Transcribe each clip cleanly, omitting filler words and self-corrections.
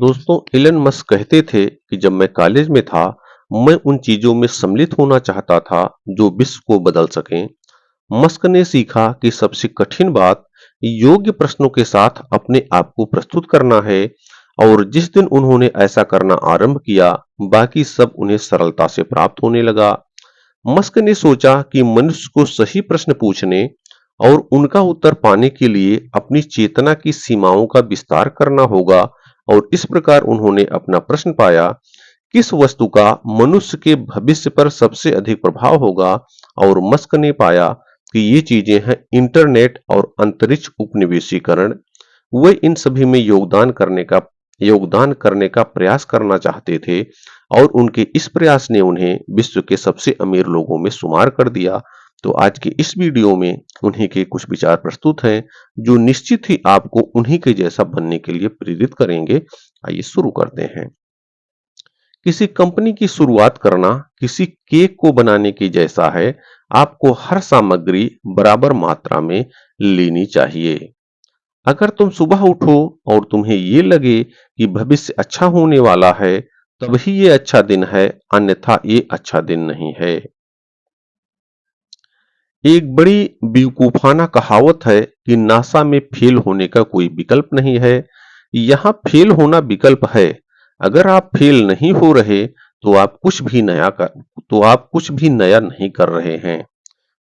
दोस्तों, Elon Musk कहते थे कि जब मैं कॉलेज में था, मैं उन चीजों में सम्मिलित होना चाहता था जो विश्व को बदल सकें। मस्क ने सीखा कि सबसे कठिन बात योग्य प्रश्नों के साथ अपने आप को प्रस्तुत करना है, और जिस दिन उन्होंने ऐसा करना आरंभ किया, बाकी सब उन्हें सरलता से प्राप्त होने लगा। मस्क ने सोचा कि मनुष्य को सही प्रश्न पूछने और उनका उत्तर पाने के लिए अपनी चेतना की सीमाओं का विस्तार करना होगा, और इस प्रकार उन्होंने अपना प्रश्न पाया, किस वस्तु का मनुष्य के भविष्य पर सबसे अधिक प्रभाव होगा। और मस्क ने पाया कि ये चीजें हैं इंटरनेट और अंतरिक्ष उपनिवेशीकरण। वे इन सभी में योगदान करने का प्रयास करना चाहते थे, और उनके इस प्रयास ने उन्हें विश्व के सबसे अमीर लोगों में शुमार कर दिया। तो आज के इस वीडियो में उन्हीं के कुछ विचार प्रस्तुत हैं, जो निश्चित ही आपको उन्हीं के जैसा बनने के लिए प्रेरित करेंगे। आइए शुरू करते हैं। किसी कंपनी की शुरुआत करना किसी केक को बनाने की जैसा है। आपको हर सामग्री बराबर मात्रा में लेनी चाहिए। अगर तुम सुबह उठो और तुम्हें ये लगे कि भविष्य अच्छा होने वाला है, तभी ये अच्छा दिन है, अन्यथा ये अच्छा दिन नहीं है। एक बड़ी बेवकूफाना कहावत है कि नासा में फेल होने का कोई विकल्प नहीं है। यहाँ फेल होना विकल्प है। अगर आप फेल नहीं हो रहे, तो आप कुछ भी नया नहीं कर रहे हैं।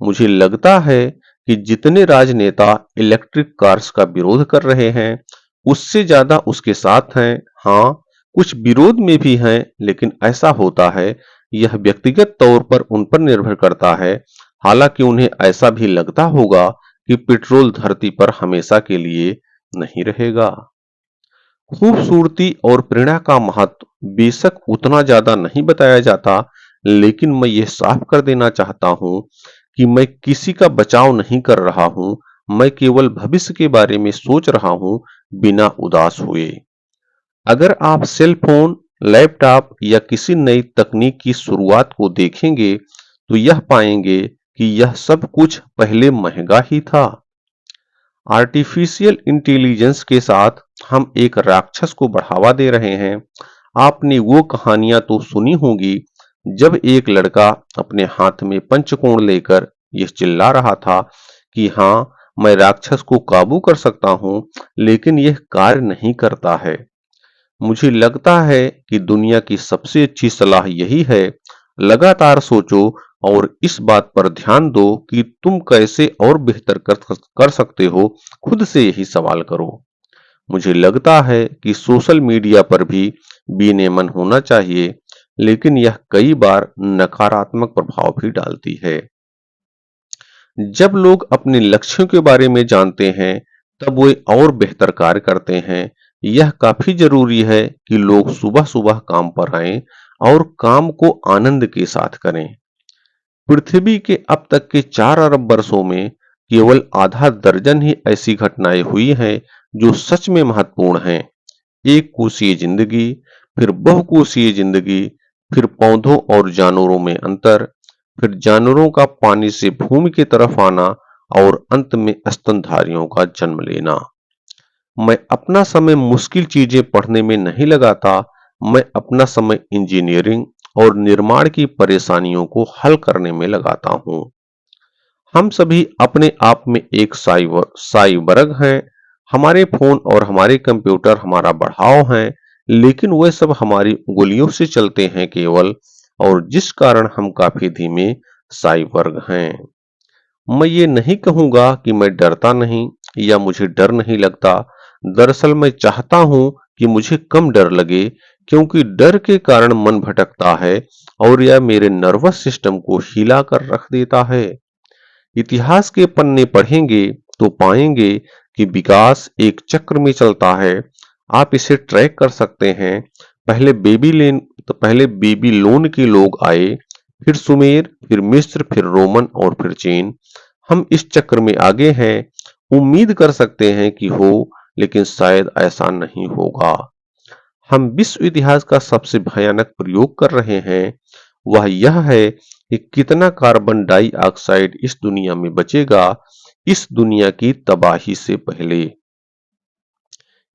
मुझे लगता है कि जितने राजनेता इलेक्ट्रिक कार्स का विरोध कर रहे हैं, उससे ज्यादा उसके साथ हैं। हाँ, कुछ विरोध में भी हैं, लेकिन ऐसा होता है, यह व्यक्तिगत तौर पर उन पर निर्भर करता है। हालांकि उन्हें ऐसा भी लगता होगा कि पेट्रोल धरती पर हमेशा के लिए नहीं रहेगा। खूबसूरती और प्रेरणा का महत्व बेशक उतना ज्यादा नहीं बताया जाता, लेकिन मैं ये साफ कर देना चाहता हूं कि मैं किसी का बचाव नहीं कर रहा हूं। मैं केवल भविष्य के बारे में सोच रहा हूं, बिना उदास हुए। अगर आप सेल फोन, लैपटॉप या किसी नई तकनीक की शुरुआत को देखेंगे, तो यह पाएंगे कि यह सब कुछ पहले महंगा ही था। आर्टिफिशियल इंटेलिजेंस के साथ हम एक राक्षस को बढ़ावा दे रहे हैं। आपने वो कहानियां तो सुनी होंगी, जब एक लड़का अपने हाथ में पंचकोण लेकर यह चिल्ला रहा था कि हाँ, मैं राक्षस को काबू कर सकता हूं, लेकिन यह कार्य नहीं करता है। मुझे लगता है कि दुनिया की सबसे अच्छी सलाह यही है, लगातार सोचो और इस बात पर ध्यान दो कि तुम कैसे और बेहतर कर सकते हो। खुद से यही सवाल करो। मुझे लगता है कि सोशल मीडिया पर भी विनियमन होना चाहिए, लेकिन यह कई बार नकारात्मक प्रभाव भी डालती है। जब लोग अपने लक्ष्यों के बारे में जानते हैं, तब वे और बेहतर कार्य करते हैं। यह काफी जरूरी है कि लोग सुबह-सुबह काम पर आएं और काम को आनंद के साथ करें। पृथ्वी के अब तक के 4 अरब वर्षों में केवल आधा दर्जन ही ऐसी घटनाएं हुई हैं जो सच में महत्वपूर्ण हैं। एक कोषीय जिंदगी, फिर बहुकोषीय जिंदगी, फिर पौधों और जानवरों में अंतर, फिर जानवरों का पानी से भूमि की तरफ आना, और अंत में स्तनधारियों का जन्म लेना। मैं अपना समय मुश्किल चीजें पढ़ने में नहीं लगाता। मैं अपना समय इंजीनियरिंग और निर्माण की परेशानियों को हल करने में लगाता हूँ। हम सभी अपने आप में एक साइबर्ग हैं। हमारे फोन और हमारे कंप्यूटर हमारा बढ़ाव हैं, लेकिन वे सब हमारी उंगलियों से चलते हैं केवल, और जिस कारण हम काफी धीमे साइबर्ग हैं। मैं ये नहीं कहूंगा कि मैं डरता नहीं या मुझे डर नहीं लगता। दरअसल मैं चाहता हूं कि मुझे कम डर लगे, क्योंकि डर के कारण मन भटकता है और यह मेरे नर्वस सिस्टम को हिला कर रख देता है। इतिहास के पन्ने पढ़ेंगे तो पाएंगे कि विकास एक चक्र में चलता है। आप इसे ट्रैक कर सकते हैं। पहले बेबीलोन के लोग आए, फिर सुमेर, फिर मिस्र, फिर रोमन और फिर चीन। हम इस चक्र में आगे हैं। उम्मीद कर सकते हैं कि हो, लेकिन शायद ऐसा नहीं होगा। हम विश्व इतिहास का सबसे भयानक प्रयोग कर रहे हैं। वह यह है कि कितना कार्बन डाइऑक्साइड इस दुनिया में बचेगा, इस दुनिया की तबाही से पहले।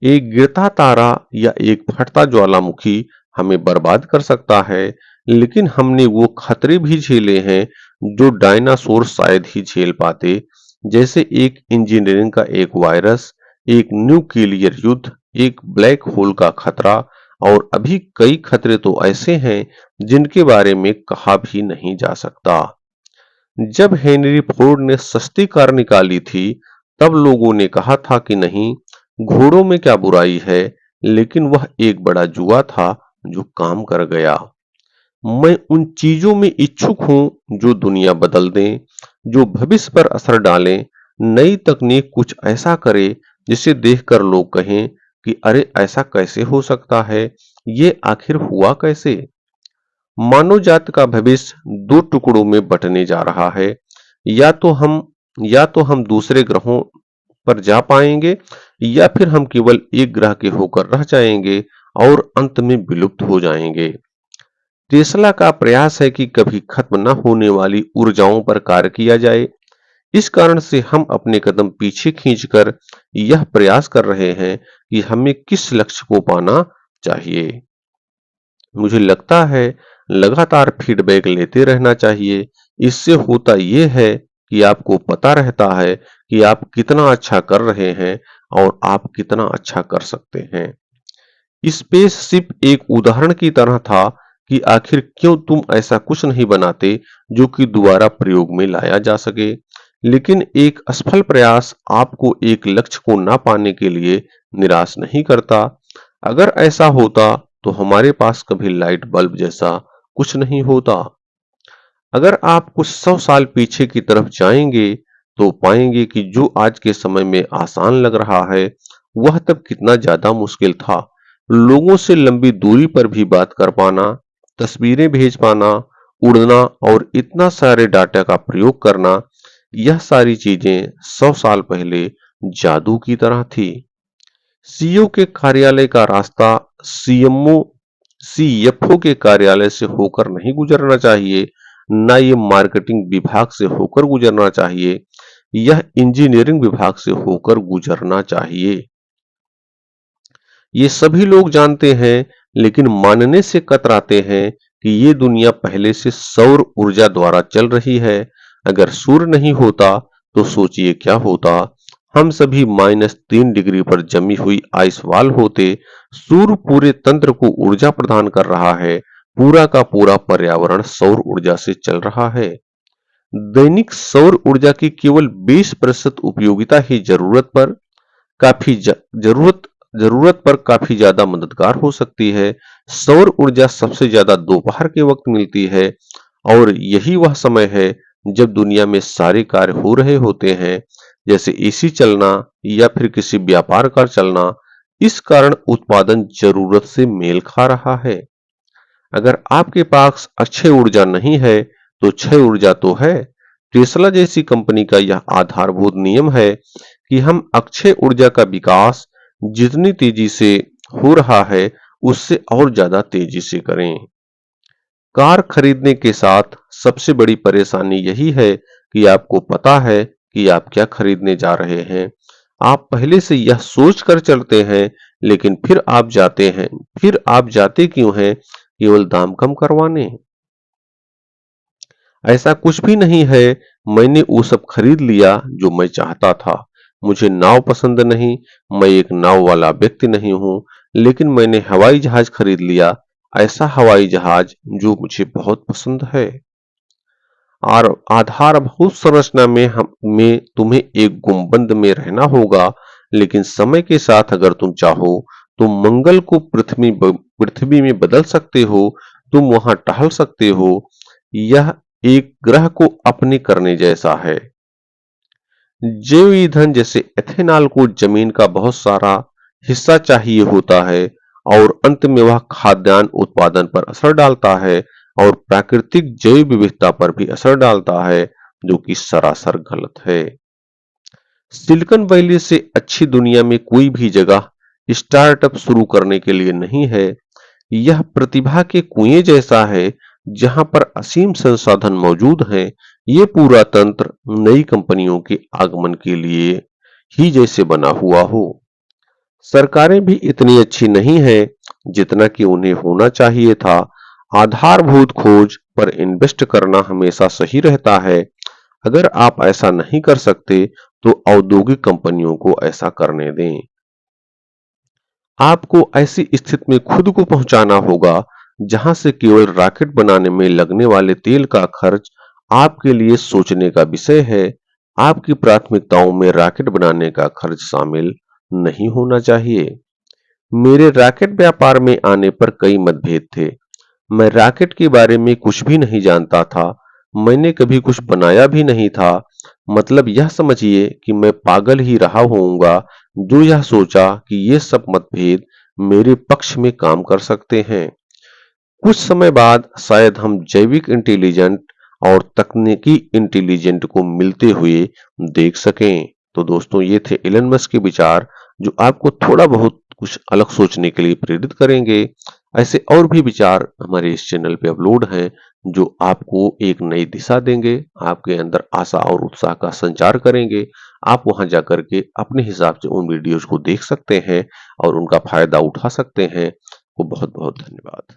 एक गिरता तारा या एक फटता ज्वालामुखी हमें बर्बाद कर सकता है, लेकिन हमने वो खतरे भी झेले हैं जो डायनासोर शायद ही झेल पाते, जैसे एक इंजीनियरिंग का एक वायरस, एक न्यूक्लियर युद्ध, एक ब्लैक होल का खतरा। और अभी कई खतरे तो ऐसे हैं जिनके बारे में कहा भी नहीं जा सकता। जब हेनरी फोर्ड ने सस्ती कार निकाली थी, तब लोगों ने कहा था कि नहीं, घोड़ों में क्या बुराई है, लेकिन वह एक बड़ा जुआ था जो काम कर गया। मैं उन चीजों में इच्छुक हूं जो दुनिया बदल दें, जो भविष्य पर असर डालें। नई तकनीक कुछ ऐसा करे जिसे देखकर लोग कहें कि अरे ऐसा कैसे हो सकता है, ये आखिर हुआ कैसे। मानव जाति का भविष्य दो टुकड़ों में बंटने जा रहा है। या तो हम या तो हम दूसरे ग्रहों पर जा पाएंगे, या फिर हम केवल एक ग्रह के होकर रह जाएंगे और अंत में विलुप्त हो जाएंगे। टेस्ला का प्रयास है कि कभी खत्म न होने वाली ऊर्जाओं पर कार्य किया जाए। इस कारण से हम अपने कदम पीछे खींचकर यह प्रयास कर रहे हैं कि हमें किस लक्ष्य को पाना चाहिए। मुझे लगता है लगातार फीडबैक लेते रहना चाहिए। इससे होता यह है कि आपको पता रहता है कि आप कितना अच्छा कर रहे हैं और आप कितना अच्छा कर सकते हैं। स्पेसशिप एक उदाहरण की तरह था कि आखिर क्यों तुम ऐसा कुछ नहीं बनाते जो कि दोबारा प्रयोग में लाया जा सके। लेकिन एक असफल प्रयास आपको एक लक्ष्य को ना पाने के लिए निराश नहीं करता। अगर ऐसा होता तो हमारे पास कभी लाइट बल्ब जैसा कुछ नहीं होता। अगर आप कुछ 100 साल पीछे की तरफ जाएंगे तो पाएंगे कि जो आज के समय में आसान लग रहा है, वह तब कितना ज्यादा मुश्किल था। लोगों से लंबी दूरी पर भी बात कर पाना, तस्वीरें भेज पाना, उड़ना और इतना सारे डाटा का प्रयोग करना, यह सारी चीजें 100 साल पहले जादू की तरह थी। सीईओ के कार्यालय का रास्ता सीएमओ सीएफओ के कार्यालय से होकर नहीं गुजरना चाहिए, ना ये मार्केटिंग विभाग से होकर गुजरना चाहिए। यह इंजीनियरिंग विभाग से होकर गुजरना चाहिए। ये सभी लोग जानते हैं, लेकिन मानने से कतराते हैं कि ये दुनिया पहले से सौर ऊर्जा द्वारा चल रही है। अगर सूर्य नहीं होता तो सोचिए क्या होता। हम सभी -3 डिग्री पर जमी हुई आइस वॉल होते। सूर्य पूरे तंत्र को ऊर्जा प्रदान कर रहा है। पूरा का पूरा पर्यावरण सौर ऊर्जा से चल रहा है। दैनिक सौर ऊर्जा की केवल 20% उपयोगिता ही काफी ज- जरूरत जरूरत पर काफी ज्यादा मददगार हो सकती है। सौर ऊर्जा सबसे ज्यादा दोपहर के वक्त मिलती है, और यही वह समय है जब दुनिया में सारे कार्य हो रहे होते हैं, जैसे एसी चलना या फिर किसी व्यापार का चलना। इस कारण उत्पादन जरूरत से मेल खा रहा है। अगर आपके पास अक्षय ऊर्जा नहीं है तो क्षय ऊर्जा तो है। टेस्ला जैसी कंपनी का यह आधारभूत नियम है कि हम अक्षय ऊर्जा का विकास जितनी तेजी से हो रहा है, उससे और ज्यादा तेजी से करें। कार खरीदने के साथ सबसे बड़ी परेशानी यही है कि आपको पता है कि आप क्या खरीदने जा रहे हैं। आप पहले से यह सोच कर चलते हैं, लेकिन फिर आप जाते क्यों हैं? केवल दाम कम करवाने। ऐसा कुछ भी नहीं है। मैंने वो सब खरीद लिया जो मैं चाहता था। मुझे नाव पसंद नहीं, मैं एक नाव वाला व्यक्ति नहीं हूँ, लेकिन मैंने हवाई जहाज खरीद लिया, ऐसा हवाई जहाज जो मुझे बहुत पसंद है। और आधारभूत संरचना में तुम्हें एक गुंबद में रहना होगा, लेकिन समय के साथ अगर तुम चाहो तो मंगल को पृथ्वी में बदल सकते हो। तुम वहां टहल सकते हो। यह एक ग्रह को अपने करने जैसा है। जैव ईंधन जैसे एथेनॉल को जमीन का बहुत सारा हिस्सा चाहिए होता है, और अंत में वह खाद्यान्न उत्पादन पर असर डालता है और प्राकृतिक जैव विविधता पर भी असर डालता है, जो कि सरासर गलत है। सिलिकॉन वैली से अच्छी दुनिया में कोई भी जगह स्टार्टअप शुरू करने के लिए नहीं है। यह प्रतिभा के कुएं जैसा है जहां पर असीम संसाधन मौजूद हैं। ये पूरा तंत्र नई कंपनियों के आगमन के लिए ही जैसे बना हुआ हो। सरकारें भी इतनी अच्छी नहीं हैं जितना कि उन्हें होना चाहिए था। आधारभूत खोज पर इन्वेस्ट करना हमेशा सही रहता है। अगर आप ऐसा नहीं कर सकते तो औद्योगिक कंपनियों को ऐसा करने दें। आपको ऐसी स्थिति में खुद को पहुंचाना होगा जहां से केवल रॉकेट बनाने में लगने वाले तेल का खर्च आपके लिए सोचने का विषय है। आपकी प्राथमिकताओं में रॉकेट बनाने का खर्च शामिल नहीं होना चाहिए। मेरे रॉकेट व्यापार में आने पर कई मतभेद थे। मैं रॉकेट के बारे में कुछ भी नहीं जानता था। मैंने कभी कुछ बनाया भी नहीं था। मतलब यह समझिए कि मैं पागल ही रहा होऊंगा जो यह सोचा कि ये सब मतभेद मेरे पक्ष में काम कर सकते हैं। कुछ समय बाद शायद हम जैविक इंटेलिजेंट और तकनीकी इंटेलिजेंट को मिलते हुए देख सकें। तो दोस्तों, ये थे एलन मस्क के विचार जो आपको थोड़ा बहुत कुछ अलग सोचने के लिए प्रेरित करेंगे। ऐसे और भी विचार हमारे इस चैनल पे अपलोड हैं जो आपको एक नई दिशा देंगे, आपके अंदर आशा और उत्साह का संचार करेंगे। आप वहां जाकर के अपने हिसाब से उन वीडियोज को देख सकते हैं और उनका फायदा उठा सकते हैं। को बहुत बहुत धन्यवाद।